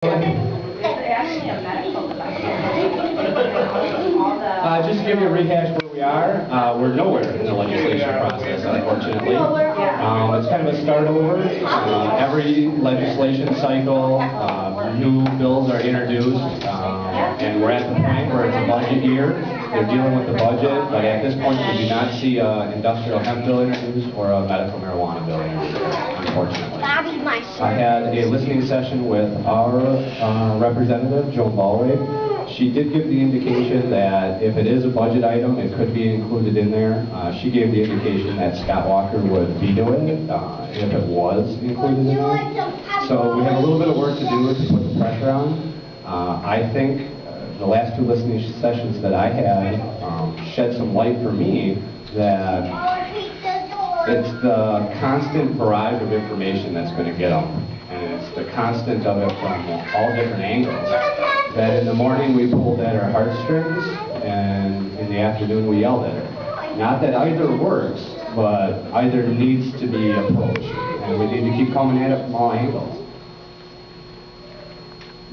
Just to give you a rehash where we are, we're nowhere in the legislation process, unfortunately. It's kind of a start over. Every legislation cycle, new bills are introduced, and we're at the point where it's a budget year. They're dealing with the budget, but at this point we do not see an industrial hemp bill introduced or a medical marijuana bill introduced, unfortunately. I had a listening session with our representative, Joan Ballway. She did give the indication that if it is a budget item, it could be included in there. She gave the indication that Scott Walker would veto it if it was included in there. So we have a little bit of work to do to put the pressure on. I think the last two listening sessions that I had shed some light for me that it's the constant barrage of information that's going to get them. And it's the constant of it from all different angles. That in the morning we pulled at our heartstrings, and in the afternoon we yelled at her. Not that either works, but either needs to be approached. And we need to keep coming at it from all angles.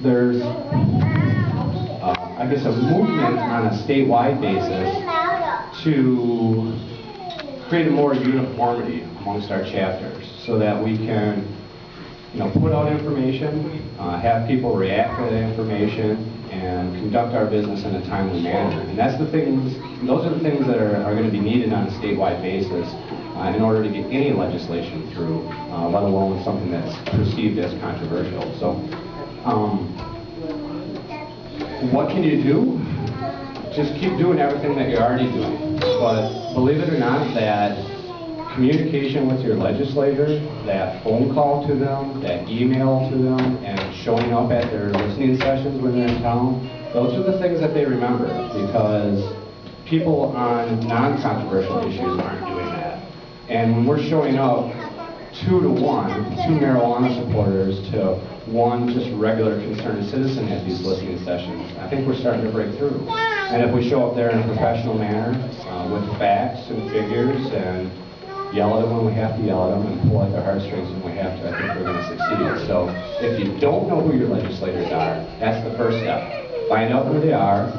There's, I guess, a movement on a statewide basis to create a more uniformity amongst our chapters so that we can put out information, have people react to that information, and conduct our business in a timely manner. And that's the things, those are the things that are going to be needed on a statewide basis in order to get any legislation through, let alone something that's perceived as controversial. So, what can you do? Just keep doing everything that you're already doing. But believe it or not, that communication with your legislators, that phone call to them, that email to them, and showing up at their listening sessions when they're in town, those are the things that they remember, because people on non-controversial issues aren't doing that. And when we're showing up 2 to 1, 2 marijuana supporters to 1 just regular concerned citizen at these listening sessions, I think we're starting to break through. And if we show up there in a professional manner with facts and figures and yell at them when we have to yell at them and pull at their heartstrings when we have to, I think we're going to succeed. So if you don't know who your legislators are, that's the first step. Find out who they are,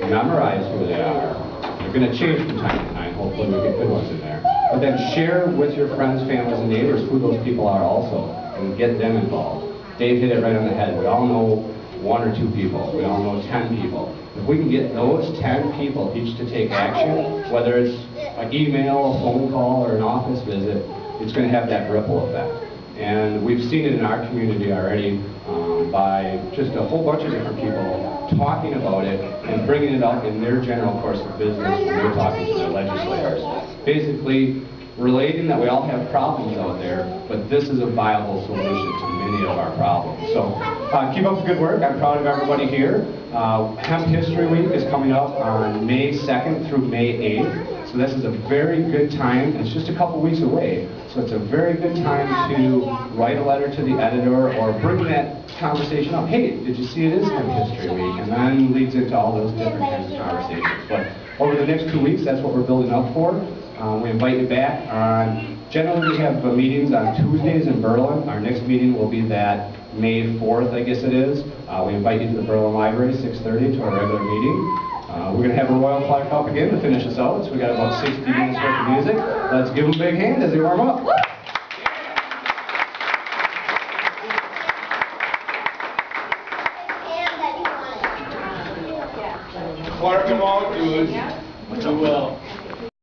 memorize who they are. They're going to change from time to time. Hopefully we get good ones in there. But then share with your friends, families, and neighbors who those people are also, and get them involved. Dave hit it right on the head. We all know 1 or 2 people. We all know 10 people. If we can get those 10 people each to take action, whether it's an email, a phone call, or an office visit, it's going to have that ripple effect. And we've seen it in our community already by just a whole bunch of different people talking about it and bringing it up in their general course of business when they're talking to their legislators. Basically, relating that we all have problems out there, but this is a viable solution to many of our problems. So keep up the good work. I'm proud of everybody here. Hemp History Week is coming up on May 2nd through May 8th. So this is a very good time. It's just a couple weeks away. So it's a very good time to write a letter to the editor or bring that conversation up. Hey, did you see it is Hemp History Week? And then leads into all those different kinds of conversations. But over the next 2 weeks, that's what we're building up for. We invite you back on, generally we have meetings on Tuesdays in Berlin. Our next meeting will be that May 4th, I guess it is. We invite you to the Berlin Library, 6:30 to our regular meeting. We're going to have a Royal Flag Cup again to finish us out, so we got about 60 minutes worth of music. Let's give them a big hand as they warm up. Clark them all good. Do well.